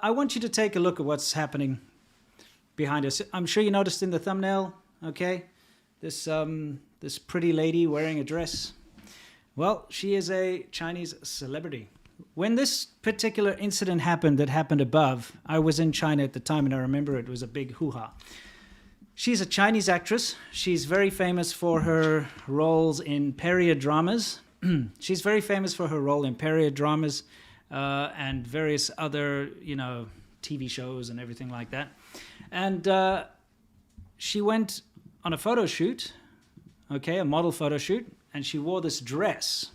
I want you to take a look at what's happening behind us. I'm sure you noticed in the thumbnail, okay? This pretty lady wearing a dress. Well, she is a Chinese celebrity. When this particular incident happened that happened above, I was in China at the time, and I remember it was a big hoo-ha. She's a Chinese actress. She's very famous for her roles in period dramas. She's very famous for her role in period dramas and various other, TV shows and everything like that. And she went on a photo shoot, a model photo shoot, and she wore this dress.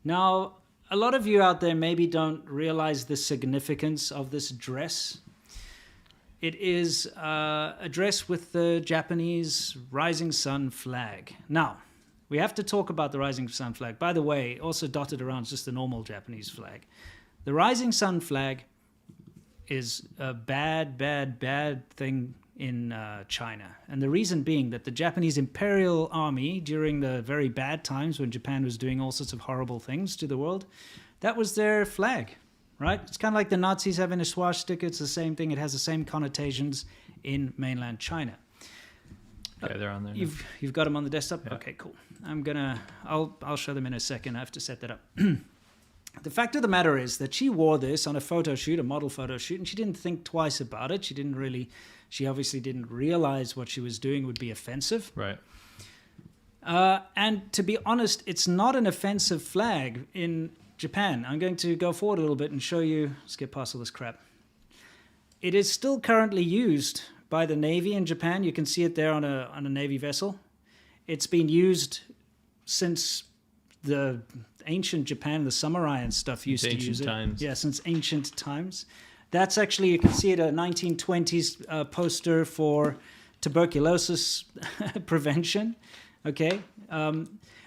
Now, a lot of you out there maybe don't realize the significance of this dress. It is a dress with the Japanese rising sun flag. Now, we have to talk about the rising sun flag. By the way, also dotted around is just the normal Japanese flag. The rising sun flag is a bad thing in China. And the reason being that the Japanese Imperial Army, during the very bad times when Japan was doing all sorts of horrible things to the world, that was their flag, right? It's kind of like the Nazis having a swastika. It's the same thing. It has the same connotations in mainland China. Okay, they're on there. You've got them on the desktop? Yeah. Okay, cool. I'll show them in a second. I have to set that up. The fact of the matter is that she wore this on a photo shoot, a model photo shoot, and she didn't think twice about it. She obviously didn't realize what she was doing would be offensive. Right. And to be honest, it's not an offensive flag in Japan. I'm going to go forward a little bit and show you. Let's get past all this crap. It is still currently used by the Navy in Japan. You can see it there on a Navy vessel. It's been used since the ancient Japan, the samurai and stuff used to use it. Times. Yeah, since ancient times. That's actually, you can see it, a 1920s poster for tuberculosis prevention. Okay.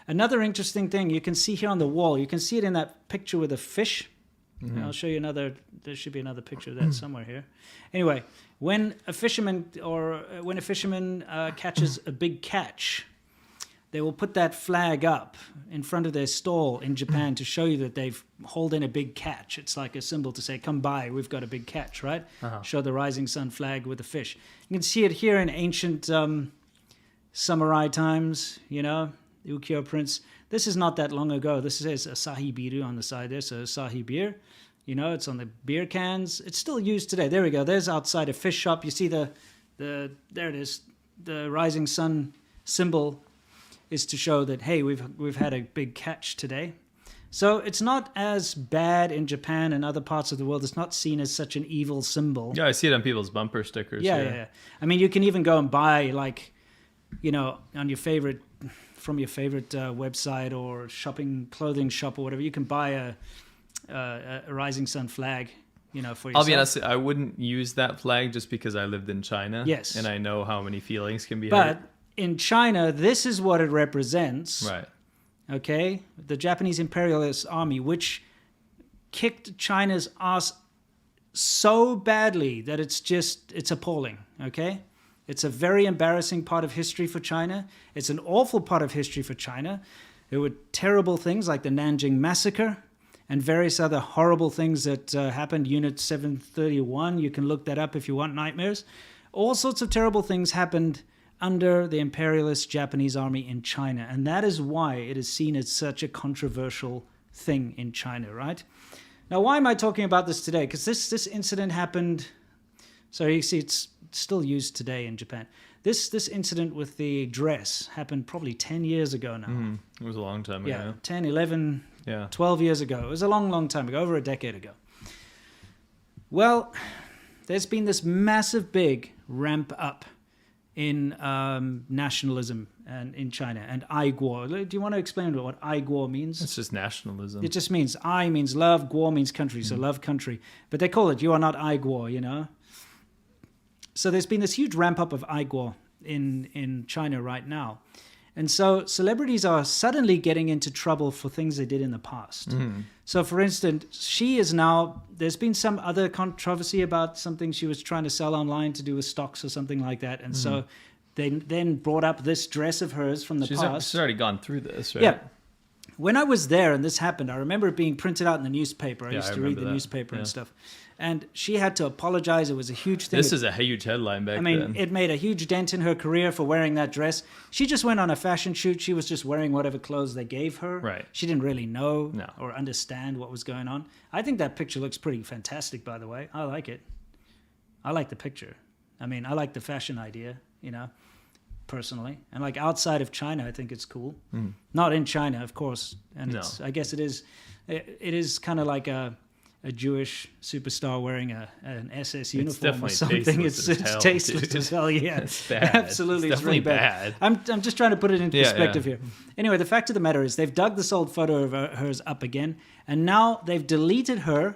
Another interesting thing you can see here on the wall, you can see it in that picture with a fish. Mm-hmm. I'll show you there should be another picture of that somewhere here. Anyway, when a fisherman catches a big catch, they will put that flag up in front of their stall in Japan to show you that they've hauled in a big catch. It's like a symbol to say, come by, we've got a big catch, right? Uh-huh. Show the rising sun flag with the fish. You can see it here in ancient samurai times, ukiyo prints. This is not that long ago. This says Asahi Biru on the side there, so Asahi beer. It's on the beer cans. It's still used today. There we go. There's outside a fish shop. You see there it is. The rising sun symbol is to show that, hey, we've had a big catch today. So it's not as bad in Japan and other parts of the world. It's not seen as such an evil symbol. Yeah, I see it on people's bumper stickers. Yeah. I mean, you can even go and buy, on your favorite website or clothing shop or whatever. You can buy a rising sun flag, for yourself. I'll be honest, I wouldn't use that flag just because I lived in China. Yes. And I know how many feelings can be hurt. But in China, this is what it represents. Right. Okay? The Japanese imperialist army, which kicked China's ass so badly that it's appalling. Okay? It's a very embarrassing part of history for China. It's an awful part of history for China. There were terrible things like the Nanjing Massacre and various other horrible things that happened. Unit 731, you can look that up if you want nightmares. All sorts of terrible things happened under the imperialist Japanese army in China. And that is why it is seen as such a controversial thing in China, right? Now, why am I talking about this today? Because this incident happened... So you see, it's still used today in Japan. This incident with the dress happened probably 10 years ago now. It was a long time ago. Yeah, 10, 11, 12 years ago. It was a long, long time ago, over a decade ago. Well, there's been this massive big ramp up in nationalism and in China and Aiguo. Do you want to explain what Aiguo means? It's just nationalism. It just means I means love, Guo means country, so love country. But they call it you are not Aiguo, So there's been this huge ramp up of Aiguo in China right now. And so celebrities are suddenly getting into trouble for things they did in the past. Mm-hmm. So for instance, there's been some other controversy about something she was trying to sell online to do with stocks or something like that. And so they then brought up this dress of hers from the past. She's already gone through this, right? Yeah. When I was there and this happened, I remember it being printed out in the newspaper. I used to read the newspaper and stuff. And she had to apologize. It was a huge thing. This is a huge headline back then. It made a huge dent in her career for wearing that dress. She just went on a fashion shoot. She was just wearing whatever clothes they gave her. Right. She didn't really know or understand what was going on. I think that picture looks pretty fantastic, by the way. I like it. I like the picture. I mean, I like the fashion idea, personally. And like outside of China, I think it's cool. Not in China, of course. And I guess it is kind of like a Jewish superstar wearing an SS uniform or something. It's tasteless as hell. Yeah, it's bad. Absolutely, it's really bad. I'm just trying to put it into perspective here. Anyway, the fact of the matter is they've dug this old photo of hers up again, and now they've deleted her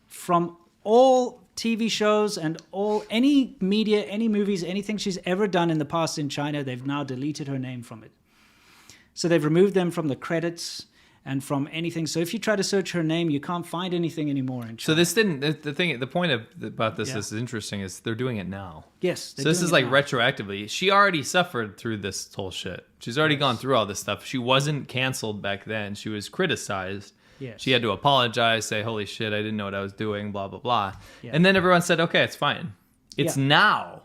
from all TV shows and any media, any movies, anything she's ever done in the past in China. They've now deleted her name from it. So they've removed them from the credits and from anything. So if you try to search her name, you can't find anything anymore in China. So this didn't. The point about this is interesting is they're doing it now. Yes. So this is like retroactively. She already suffered through this whole shit. She's already gone through all this stuff. She wasn't canceled back then. She was criticized. Yes. She had to apologize, say, "Holy shit, I didn't know what I was doing," blah blah blah. Yeah. And then everyone said, "Okay, it's fine." It's now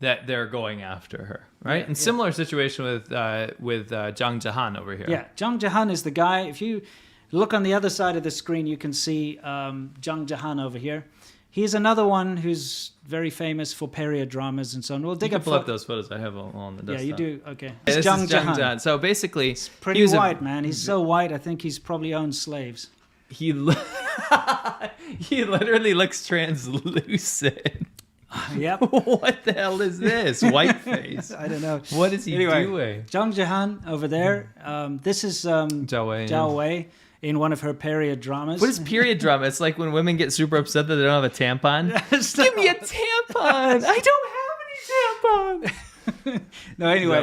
that they're going after her, right? And similar situation with Zhang Jihan over here. Yeah, Zhang Jihan is the guy. If you look on the other side of the screen, you can see Zhang Jihan over here. He's another one who's very famous for period dramas and so on. We'll dig up those photos I have on the desktop. Yeah, you do. Okay. This is Zhang Jihan. So basically, he's pretty white, man. He's so white. I think he's probably owned slaves. He literally looks translucent. Yep. What the hell is this? Whiteface. I don't know. What is he doing? Zhang Jihan over there. This is Zhao Wei in one of her period dramas. What is period drama? It's like when women get super upset that they don't have a tampon. Give me a tampon. I don't have any tampon. No, anyway.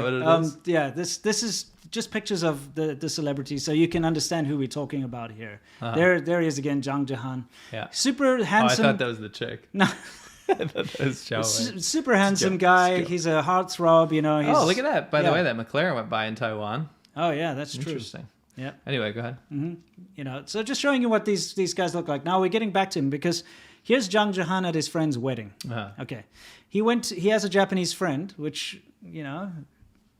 This is just pictures of the celebrities, so you can understand who we're talking about here. There he is again, Zhang Jihan. Yeah. Super handsome. I thought that was the chick. No. I thought that was super handsome guy. He's a heartthrob, look at that. By the way, that McLaren went by in Taiwan. Oh, yeah, that's true. Interesting. Yeah. Anyway, go ahead. Mm-hmm. So just showing you what these guys look like. Now we're getting back to him because here's Zhang Jihan at his friend's wedding. Okay. He has a Japanese friend, which,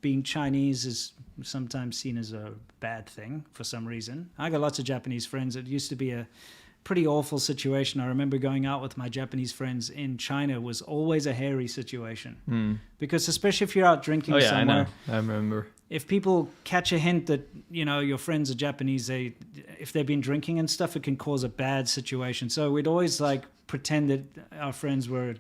being Chinese is sometimes seen as a bad thing for some reason. I got lots of Japanese friends. It used to be a pretty awful situation. I remember going out with my Japanese friends in China was always a hairy situation. Because especially if you're out drinking somewhere. I remember. If people catch a hint that, your friends are Japanese, if they've been drinking and stuff, it can cause a bad situation. So we'd always pretend that our friends were,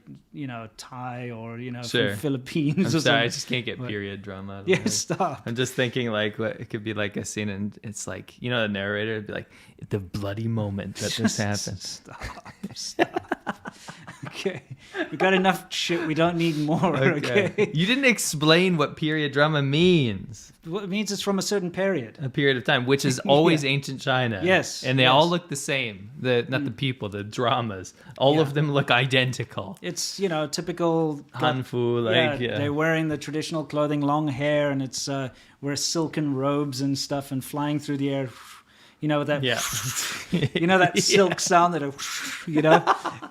Thai or, from Philippines. I'm sorry, I just can't get period drama. Stop. I'm just thinking it could be like a scene and it's like, the narrator would be like, the bloody moment that this happened. Stop. Okay. We got enough shit. We don't need more. Okay. You didn't explain what period drama means. Well, it means it's from a certain period. A period of time, which is always ancient China. Yes. And they all look the same. Not the people, the dramas. All of them look identical. It's, typical Hanfu, they're wearing the traditional clothing, long hair, and it's wear silken robes and stuff and flying through the air. That that silk sound that and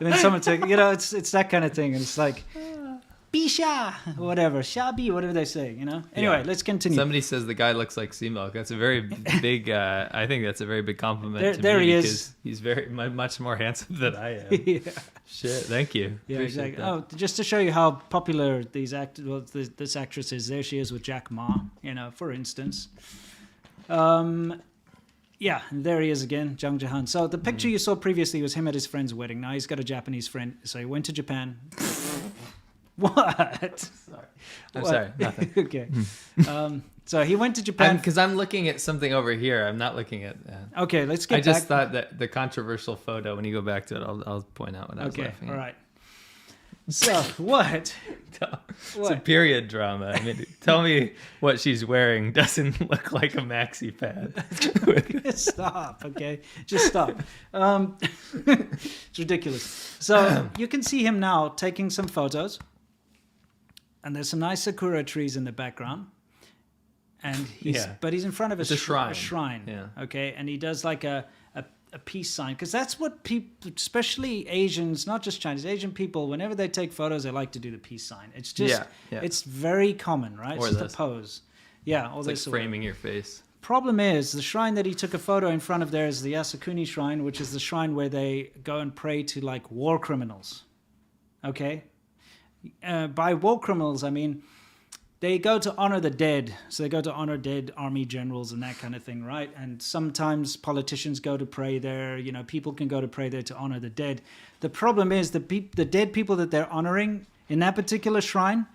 then someone take it's that kind of thing, and it's like Bisha, whatever, Shabi, whatever they say, Anyway, let's continue. Somebody says the guy looks like sea milk. That's a very big I think that's a very big compliment there me he because he's very much more handsome than I am. Shit, thank you. Yeah, exactly. Oh, just to show you how popular this actress is, there she is with Jack Ma, for instance. Yeah, and there he is again, Zhang Jihan. So the picture you saw previously was him at his friend's wedding. Now he's got a Japanese friend, so he went to Japan. What? I'm sorry, nothing. Okay. So he went to Japan. Because I'm looking at something over here. I'm not looking at... Okay, let's get back. I just thought that the controversial photo, when you go back to it, I'll point out what I was laughing at. All right. So, what? It's a period drama. I mean, tell me what she's wearing doesn't look like a maxi pad. Stop, okay? Just stop. It's ridiculous. So, you can see him now taking some photos. And there's some nice sakura trees in the background. And he's in front of a shrine. Yeah. Okay, and he does like a a peace sign, because that's what people, especially Asians, not just Chinese, Asian people, whenever they take photos, they like to do the peace sign. It's just, it's very common, right? Or it's this. just a pose. Yeah, all It's this. like framing your face. Problem is, the shrine that he took a photo in front of there is the Yasukuni Shrine, which is the shrine where they go and pray to like war criminals. Okay? By war criminals, I mean they go to honor the dead. So they go to honor dead army generals and that kind of thing, right? And sometimes politicians go to pray there. You know, people can go to pray there to honor the dead. The problem is the dead people that they're honoring in that particular shrine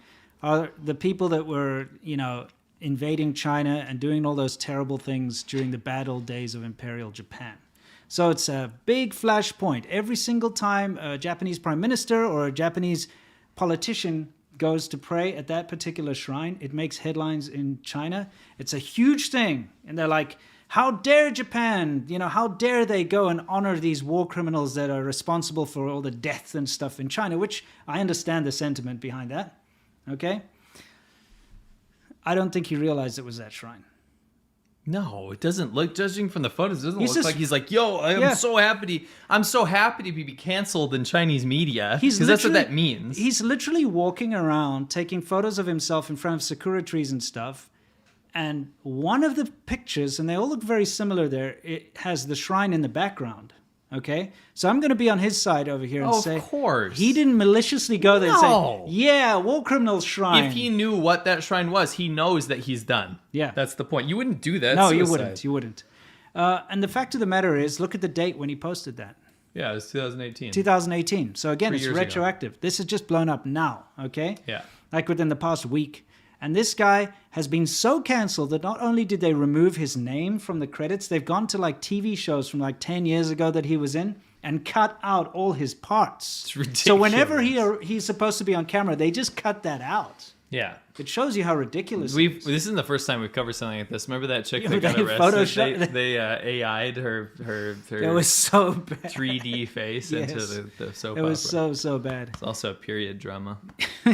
are the people that were, you know, invading China and doing all those terrible things during the bad old days of Imperial Japan. So it's a big flashpoint. Every single time a Japanese prime minister or a Japanese politician goes to pray at that particular shrine, it makes headlines in China. It's a huge thing. And they're like, how dare Japan, you know, how dare they go and honor these war criminals that are responsible for all the death and stuff in China, which I understand the sentiment behind that. Okay? I don't think he realized it was that shrine. No, it doesn't look, judging from the photos, it doesn't look just, like he's like, yo, I'm so happy to be canceled in Chinese media. Because that's what that means. He's literally walking around taking photos of himself in front of sakura trees and stuff. And one of the pictures, and they all look very similar there, it has the shrine in the background. Okay? So I'm going to be on his side over here and say, of course. He didn't maliciously go there and say, yeah, war criminals shrine. If he knew what that shrine was, he knows that he's done. Yeah. That's the point. You wouldn't do that. No, you wouldn't. And the fact of the matter is, look at the date when he posted that. Yeah, it was 2018. 2018. So again, it's 3 years retroactive. This is just blown up now, okay? Yeah. Like within the past week. And this guy has been so canceled that not only did they remove his name from the credits, they've gone to like TV shows from like 10 years ago that he was in and cut out all his parts. It's ridiculous. So whenever he's supposed to be on camera, they just cut that out. Yeah. It shows you how ridiculous This isn't the first time we've covered something like this. Remember that chick that got They arrested? photoshopped- They AI'd her It was so bad. 3D face into the soap opera. It was so bad. It's also a period drama.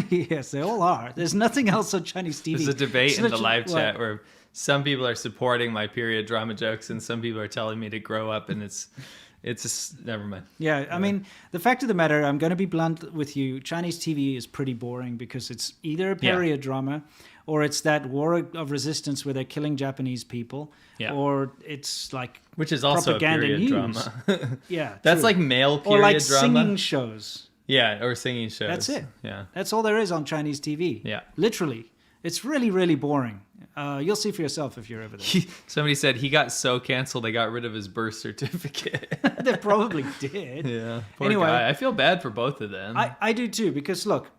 Yes, they all are. There's nothing else on Chinese TV. There's a debate in the live chat where some people are supporting my period drama jokes and some people are telling me to grow up, and it's just, never mind. Yeah, I mean, the fact of the matter, I'm going to be blunt with you. Chinese TV is pretty boring because it's either a period drama or it's that war of resistance where they're killing Japanese people, or it's like which is also propaganda a period news. drama. Yeah, that's true. like male period or like drama. singing shows. Yeah, or singing shows. That's it. Yeah, that's all there is on Chinese TV. Yeah, literally, it's really, really boring. You'll see for yourself if you're over there. Somebody said he got so canceled they got rid of his birth certificate. They probably did. Yeah. Poor anyway, guy. I feel bad for both of them. I do too, because look,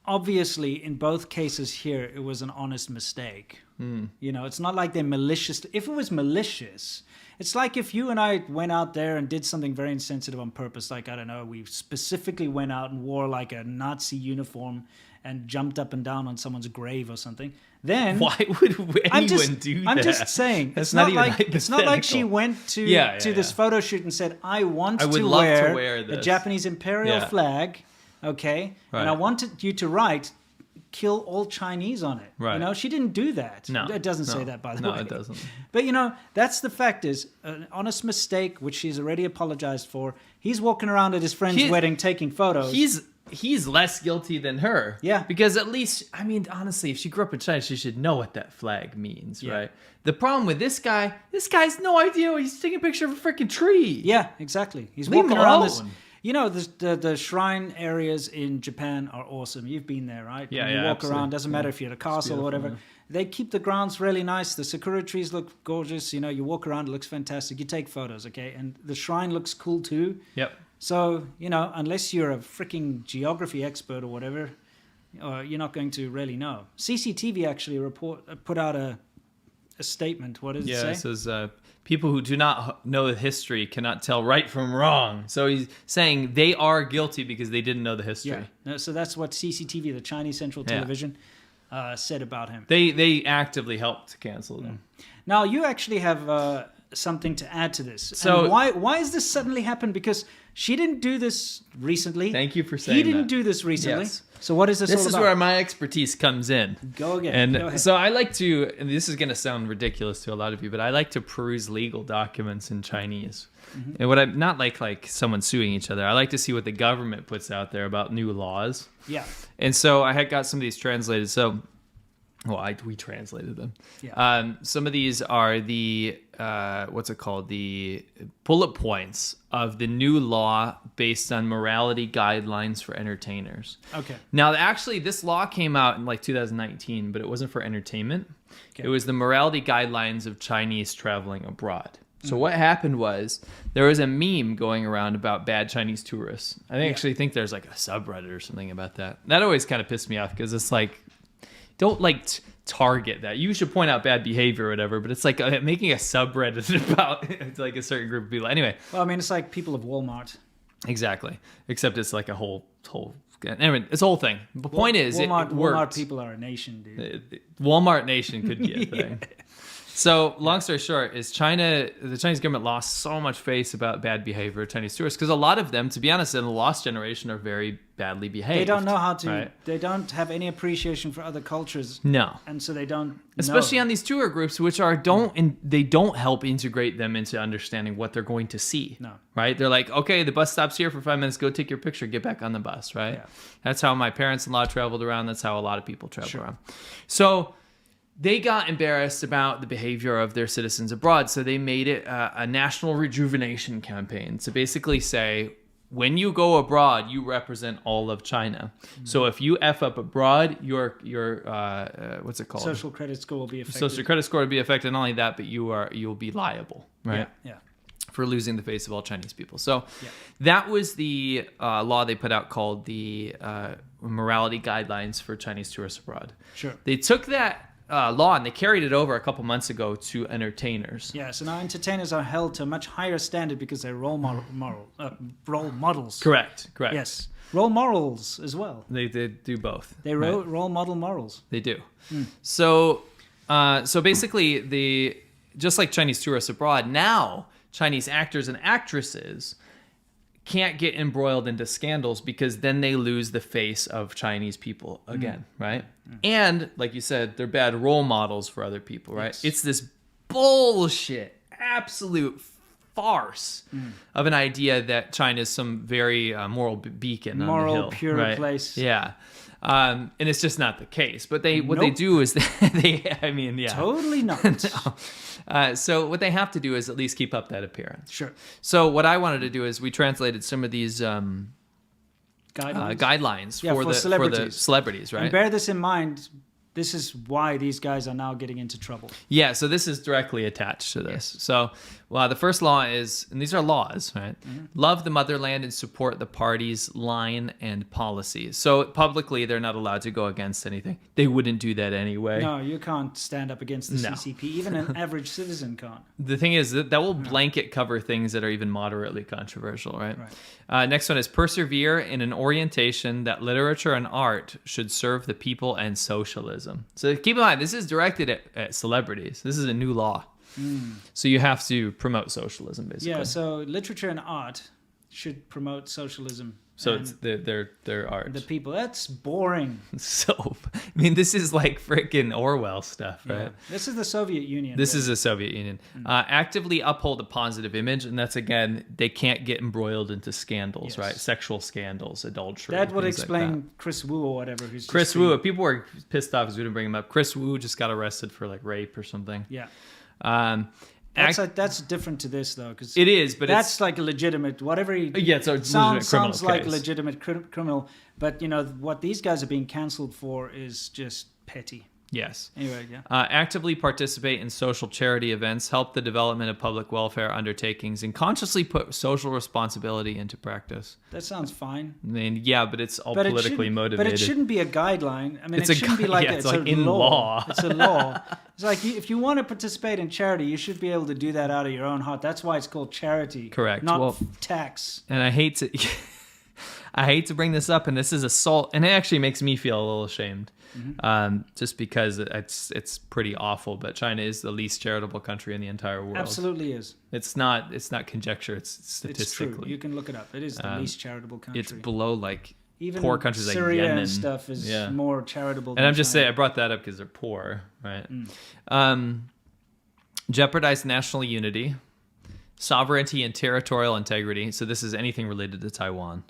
obviously in both cases here, it was an honest mistake. You know, it's not like they're malicious. If it was malicious, it's like if you and I went out there and did something very insensitive on purpose, like, I don't know, we specifically went out and wore like a Nazi uniform and jumped up and down on someone's grave or something, then why would anyone do that? I'm just saying, That's it's not even like it's not like she went to this photo shoot and said, I want to wear the Japanese imperial flag, okay, and I wanted you to write, kill all Chinese on it. Right. You know, she didn't do that. No, it doesn't say that, by the way. No, it doesn't. But you know, that's the fact is, an honest mistake, which she's already apologized for. He's walking around at his friend's wedding taking photos. He's less guilty than her. Yeah. Because at least, I mean, honestly, if she grew up in China, she should know what that flag means, right? The problem with this guy's no idea. He's taking a picture of a freaking tree. Yeah, exactly. He's Leave walking him around alone. this. You know, the shrine areas in Japan are awesome. You've been there, right? Yeah, when you walk absolutely. around, doesn't matter if you're at a castle or whatever. Yeah. They keep the grounds really nice. The sakura trees look gorgeous. You know, you walk around, it looks fantastic. You take photos, okay? And the shrine looks cool too. Yep. So, you know, unless you're a freaking geography expert or whatever, you're not going to really know. CCTV actually put out a statement. What does it say? Yeah, it says people who do not know the history cannot tell right from wrong. So he's saying they are guilty because they didn't know the history. Yeah. No, so that's what CCTV, the Chinese Central Television, said about him. They actively helped to cancel them. Now, you actually have something to add to this. So and why has this suddenly happened? Because she didn't do this recently. Thank you for saying He didn't that. do this recently. Yes. So what is this all about? This is where my expertise comes in. Go again. And Go ahead. so I like to, and this is going to sound ridiculous to a lot of you, but I like to peruse legal documents in Chinese. Mm-hmm. And what I not like someone suing each other. I like to see what the government puts out there about new laws. Yeah. And so I had got some of these translated. So, we translated them. Yeah. Some of these are the what's it called? The bullet points of the new law based on morality guidelines for entertainers. Okay. Now, actually, this law came out in like 2019, but it wasn't for entertainment. Okay. It was the morality guidelines of Chinese traveling abroad. So what happened was there was a meme going around about bad Chinese tourists. I actually think there's like a subreddit or something about that. That always kind of pissed me off because it's like, don't like target that. You should point out bad behavior or whatever, but it's like making a subreddit about like a certain group of people. Anyway. Well, I mean, it's like people of Walmart. Exactly. Except it's like a whole. Anyway, it's a whole thing. The point is, Walmart, it worked. Walmart people are a nation, dude. Walmart nation could be a thing. So, long story short, is the Chinese government lost so much face about bad behavior of Chinese tourists because a lot of them, to be honest, in the lost generation are very badly behaved. They don't know how to. Right? They don't have any appreciation for other cultures. No. And so they don't. Especially know. on these tour groups, which they don't help integrate them into understanding what they're going to see. No. Right? They're like, okay, the bus stops here for 5 minutes. Go take your picture. Get back on the bus. Right? Yeah. That's how my parents-in-law traveled around. That's how a lot of people travel around. So they got embarrassed about the behavior of their citizens abroad. So they made it a national rejuvenation campaign to basically say, when you go abroad, you represent all of China. Mm-hmm. So if you F up abroad, your what's it called? Social credit score will be affected. Social credit score will be affected. Not only that, but you'll be liable, right? Yeah. For losing the face of all Chinese people. So that was the law they put out called the Morality Guidelines for Chinese Tourists Abroad. Sure. They took that law and they carried it over a couple months ago to entertainers. Yeah, so now entertainers are held to a much higher standard because they're role models. Correct. Yes. Role morals as well. They do both. They role model morals. They do. So basically, just like Chinese tourists abroad, now Chinese actors and actresses can't get embroiled into scandals because then they lose the face of Chinese people again, right? And like you said, they're bad role models for other people, right? Yes. It's this bullshit, absolute farce of an idea that China is some very moral beacon on the hill. Moral, pure right? place. Yeah. And it's just not the case. But what they do is Totally not. No. So what they have to do is at least keep up that appearance. Sure. So what I wanted to do is we translated some of these guidelines for the celebrities, right? And bear this in mind. This is why these guys are now getting into trouble. Yeah, so this is directly attached to this. Yes. So, the first law is, and these are laws, right? Mm-hmm. Love the motherland and support the party's line and policies. So publicly, they're not allowed to go against anything. They wouldn't do that anyway. No, you can't stand up against the CCP. Even an average citizen can't. The thing is that will blanket cover things that are even moderately controversial, right? Next one is persevere in an orientation that literature and art should serve the people and socialism. So keep in mind, this is directed at celebrities. This is a new law. So you have to promote socialism, basically. Yeah, so literature and art should promote socialism. So it's their art. The people. That's boring. So, I mean, this is like freaking Orwell stuff, right? Yeah. This is the Soviet Union. This is the Soviet Union. Actively uphold a positive image, and that's, again, they can't get embroiled into scandals, right? Sexual scandals, adultery. That would explain Chris Wu or whatever. Chris Wu. People were pissed off because we didn't bring him up. Chris Wu just got arrested for like rape or something. Yeah. That's different to this though, because it is, but that's like a legitimate whatever. Sounds like a legitimate criminal, but what these guys are being cancelled for is just petty. Yes. Anyway, yeah. Actively participate in social charity events, help the development of public welfare undertakings, and consciously put social responsibility into practice. That sounds fine. I mean, yeah, but it's all politically motivated. But it shouldn't be a guideline. I mean, it shouldn't be like it's like in law. It's a law. It's like if you want to participate in charity, you should be able to do that out of your own heart. That's why it's called charity. Correct. Not tax. And I hate I hate to bring this up, and this is assault, and it actually makes me feel a little ashamed, just because it's pretty awful. But China is the least charitable country in the entire world. Absolutely is. It's not conjecture. It's statistically. It's true. You can look it up. It is the least charitable country. It's below like even poor countries like Syria Yemen and stuff is more charitable. And than I'm just China. saying, I brought that up because they're poor, right? Jeopardize national unity, sovereignty, and territorial integrity. So this is anything related to Taiwan.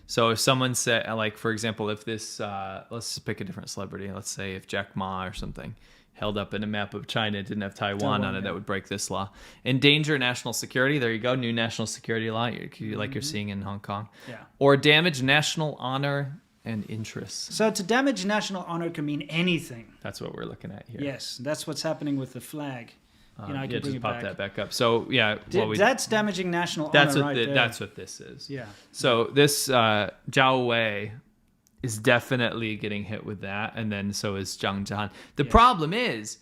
So if someone said, like, for example, if this, let's just pick a different celebrity. Let's say if Jack Ma or something held up in a map of China, didn't have Taiwan on it, that would break this law. Endanger national security. There you go. New national security law, like you're seeing in Hong Kong. Yeah. Or damage national honor and interests. So to damage national honor can mean anything. That's what we're looking at here. Yes, that's what's happening with the flag. I can bring just it pop back. that back up. So That's damaging national that's honor what right there. That's what this is. Yeah. So this Zhao Wei is definitely getting hit with that, and then so is Zhang Zhan. The problem is,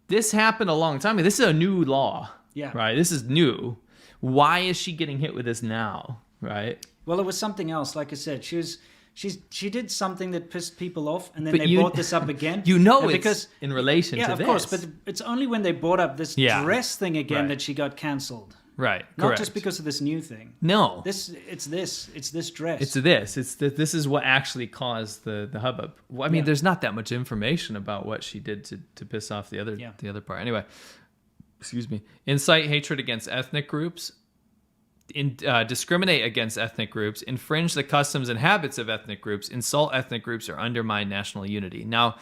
this happened a long time ago. This is a new law. Yeah. Right? This is new. Why is she getting hit with this now? Right? Well, it was something else. Like I said, she did something that pissed people off, and then they brought this up again. Because in relation to this. Yeah, of course, but it's only when they brought up this dress thing again that she got cancelled. Right, Not correct. just because of this new thing. No. It's this dress. This is what actually caused the hubbub. Well, I mean, there's not that much information about what she did to piss off the other part. Anyway, excuse me. Incite hatred against ethnic groups. Discriminate against ethnic groups, infringe the customs and habits of ethnic groups, insult ethnic groups, or undermine national unity. Now,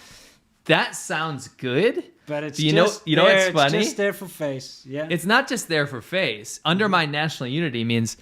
that sounds good, but it's you know what's funny? It's just there for face. Yeah, it's not just there for face. Undermine national unity means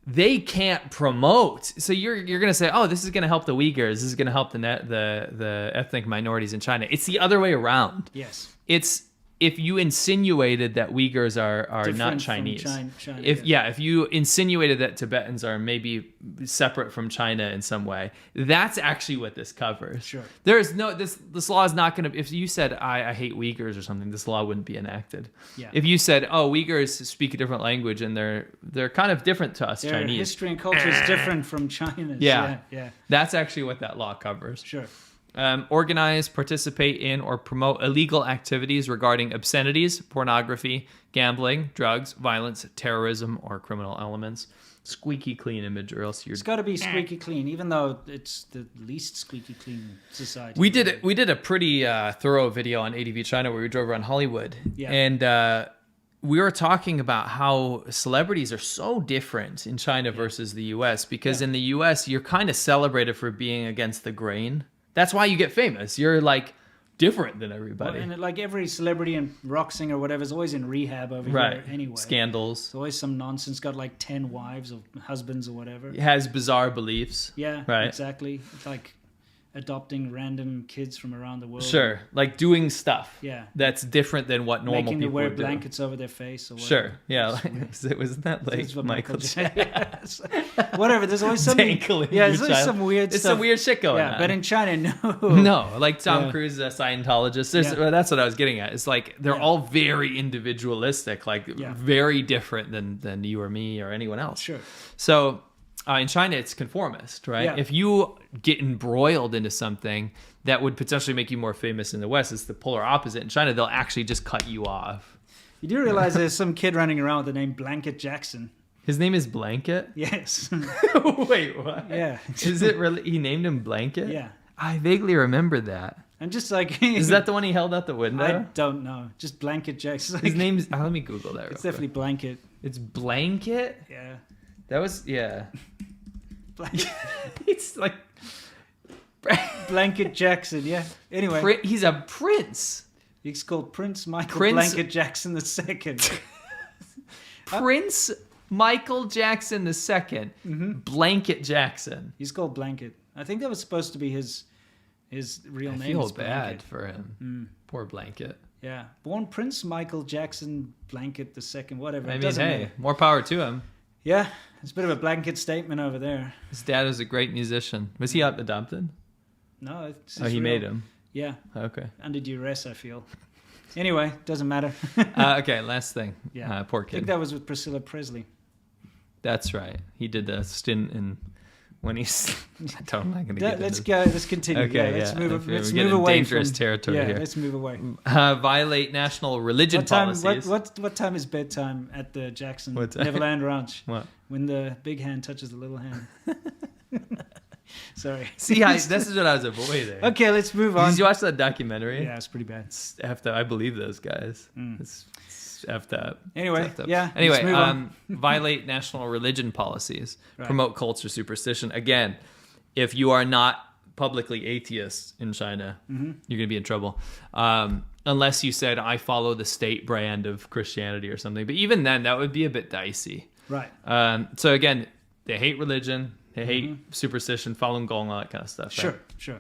they can't promote. So you're going to say, oh, this is going to help the Uyghurs. This is going to help the ethnic minorities in China. It's the other way around. Yes, it's. If you insinuated that Uyghurs are not Chinese, China, if you insinuated that Tibetans are maybe separate from China in some way, that's actually what this covers. Sure. There is no this law is not going to. If you said I hate Uyghurs or something, this law wouldn't be enacted. Yeah. If you said Uyghurs speak a different language and they're kind of different to us Their Chinese, history and culture is different from China's. Yeah. Yeah. That's actually what that law covers. Sure. Organize, participate in, or promote illegal activities regarding obscenities, pornography, gambling, drugs, violence, terrorism, or criminal elements. Squeaky clean image, or else you're. It's got to be squeaky clean, even though it's the least squeaky clean society. We did a pretty thorough video on ADVChina where we drove around Hollywood, and we were talking about how celebrities are so different in China versus the U.S. because in the U.S. you're kind of celebrated for being against the grain. That's why you get famous. You're like different than everybody. Well, and like every celebrity and rock singer or whatever is always in rehab over here anyway. Scandals. It's always some nonsense. Got like 10 wives or husbands or whatever. It has bizarre beliefs. Yeah, right. Exactly. It's like adopting random kids from around the world. Sure, like doing stuff. Yeah, that's different than what normal making people them wear would blankets over their face. Or whatever. Sure, yeah. Wasn't that like Michael Jackson? Whatever. There's always something. There's always some weird stuff. It's some weird shit going on. But in China, no. No, like Tom Cruise is a Scientologist. That's what I was getting at. It's like they're all very individualistic, like very different than you or me or anyone else. Sure. So. In China, it's conformist, right? Yeah. If you get embroiled into something that would potentially make you more famous in the West, it's the polar opposite. In China, they'll actually just cut you off. You do realize there's some kid running around with the name Blanket Jackson. His name is Blanket? Yes. Wait, what? Yeah. Is it really? He named him Blanket? Yeah. I vaguely remember that. And just like... Is that the one he held out the window? I don't know. Just Blanket Jackson. His name's... let me Google that real It's definitely Blanket. It's Blanket? Yeah. That was... Yeah. Blanket. It's like... Blanket Jackson, yeah. Anyway. He's a prince. He's called Prince Michael Blanket Jackson II. Prince Michael Jackson II. Mm-hmm. Blanket Jackson. He's called Blanket. I think that was supposed to be his real name. I feel bad for him. Poor Blanket. Yeah. Born Prince Michael Jackson Blanket II, whatever. I mean, hey, more power to him. Yeah. It's a bit of a blanket statement over there. His dad was a great musician. Was he adopted? No. He made him? Yeah. Okay. Under duress, I feel. Anyway, doesn't matter. Okay, last thing. Yeah. Poor kid. I think that was with Priscilla Presley. That's right. He did a stint in when he's. I'm not gonna get Let's into go. Let's continue. Okay, Let's yeah. move. Let's We're move getting away dangerous from territory here. Let's move away. Violate national religion policies. What time is bedtime at the Jackson What time? Neverland Ranch? What? When the big hand touches the little hand. Sorry. See, this is what I was avoiding. Okay, let's move on. Did you watch that documentary? Yeah, it's pretty bad. It's effed up. I believe those guys. It's effed up. Anyway, It's effed up. yeah, Anyway, let's move on. violate national religion policies. Right. Promote culture superstition. Again, if you are not publicly atheist in China, you're going to be in trouble. Unless you said, I follow the state brand of Christianity or something. But even then, that would be a bit dicey. Right. So again, they hate religion. They hate superstition, Falun Gong, all that kind of stuff. Sure, right? sure.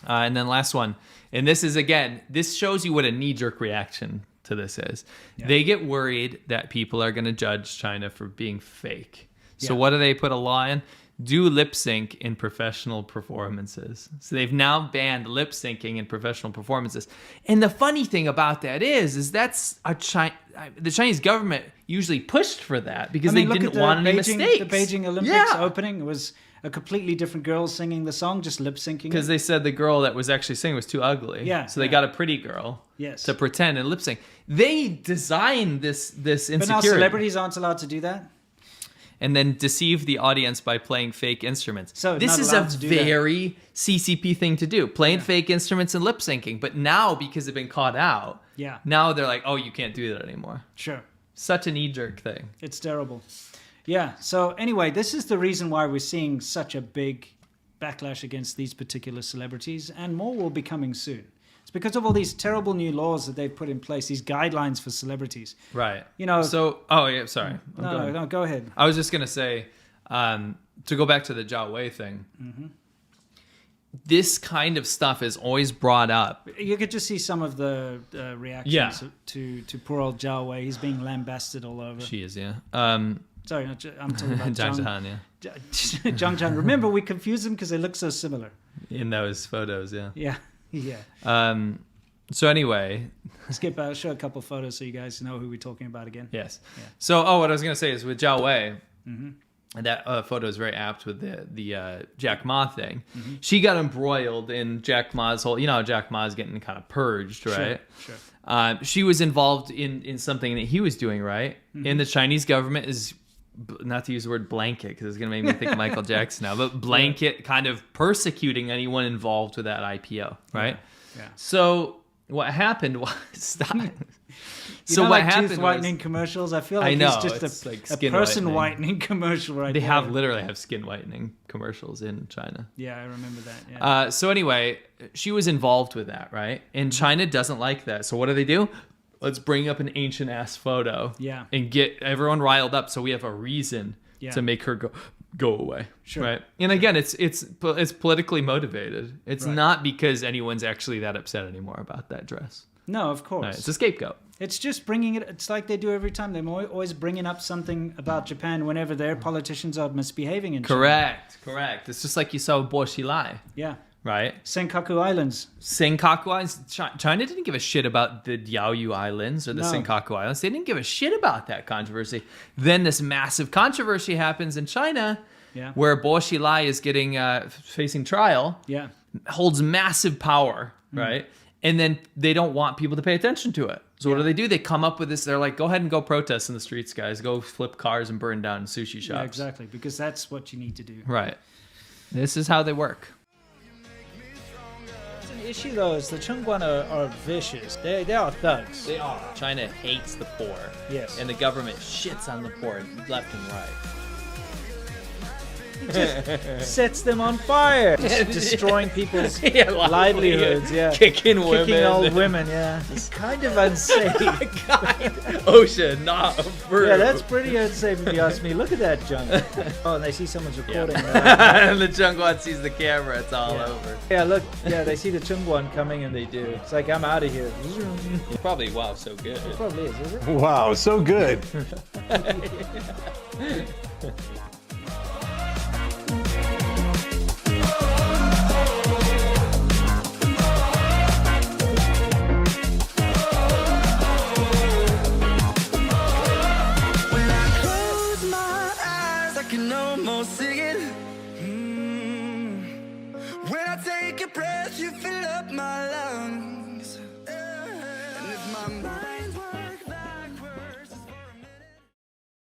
And then last one. And this is, again, this shows you what a knee-jerk reaction to this is. Yeah. They get worried that people are going to judge China for being fake. So Yeah. what do they put a law in? Do lip sync in professional performances. So they've now banned lip syncing in professional performances. And the funny thing about that is that's the Chinese government usually pushed for that because they look didn't at want any Beijing, mistakes. The Beijing Olympics opening was a completely different girl singing the song, just lip syncing. Because they said the girl that was actually singing was too ugly. Yeah, So they yeah. got a pretty girl Yes. to pretend and lip sync. They designed this insecurity. But now celebrities aren't allowed to do that. And then deceive the audience by playing fake instruments. So this not is a allowed to do that. very CCP thing to do, playing fake instruments and lip syncing. But now, because they've been caught out, Yeah. now they're like, oh, you can't do that anymore. Sure. Such a knee-jerk thing. It's terrible. Yeah. So anyway, this is the reason why we're seeing such a big backlash against these particular celebrities, and more will be coming soon. It's because of all these terrible new laws that they've put in place, these guidelines for celebrities. Right. You know. So, oh, yeah, sorry. No, go ahead. I was just going to say, to go back to the Zhao Wei thing, this kind of stuff is always brought up. You could just see some of the reactions to poor old Zhao Wei. He's being lambasted all over. She is, yeah. Sorry, I'm talking about Zhang Zhang. Zhan, yeah. Zhang Zhan. Remember, we confuse them because they look so similar. In those photos, yeah. Yeah, yeah. So anyway, Skip, I'll show a couple photos so you guys know who we're talking about again. yes. Yeah. So, what I was going to say is with Zhao Wei, and that photo is very apt with the Jack Ma thing. She got embroiled in Jack Ma's whole, how Jack Ma's getting kind of purged, right? Sure. She was involved in something that he was doing, right? And the Chinese government is, not to use the word blanket because it's going to make me think Michael Jackson now, but blanket kind of persecuting anyone involved with that IPO, right? Yeah. So what happened was, stop. So what like happened tooth was, whitening commercials? I feel like I know, it's just it's like a skin person whitening. commercial right they there. literally have skin whitening commercials in China. Yeah, I remember that. Yeah. So anyway, she was involved with that, right? And China doesn't like that. So what do? Let's bring up an ancient ass photo, Yeah. and get everyone riled up, so we have a reason to make her go away, Sure. right? And again, it's politically motivated. It's Right. not because anyone's actually that upset anymore about that dress. No, of course. Right, it's a scapegoat. It's just bringing it. It's like they do every time. They're always bringing up something about Japan whenever their politicians are misbehaving in China. Correct. It's just like you saw with Bo Xilai, Yeah. right? Senkaku Islands. Senkaku Islands. China didn't give a shit about the Diaoyu Islands or the No. Senkaku Islands. They didn't give a shit about that controversy. Then this massive controversy happens in China, Yeah. where Bo Xilai is getting facing trial, Yeah. holds massive power, right? And then they don't want people to pay attention to it. So what do? They come up with this. They're like, go ahead and go protest in the streets, guys. Go flip cars and burn down sushi shops. Yeah, exactly. Because that's what you need to do. Right. This is how they work. It's an issue, though, is the Chengguan are vicious. They are thugs. They are. China hates the poor. Yes. And the government shits on the poor left and right. Just sets them on fire. Just destroying people's livelihoods. Yeah. Kicking women. Kicking old women, yeah. It's kind of unsafe. Ocean, not Peru. Yeah, that's pretty unsafe if you ask me. Look at that junk. Oh, and they see someone's recording. And the Chengguan sees the camera. It's all over. Yeah, look. Yeah, they see the Chengguan coming and they do. It's like, I'm out of here. Probably, wow, so good. It probably is it? Wow, so good. Close my eyes, I can almost see it. my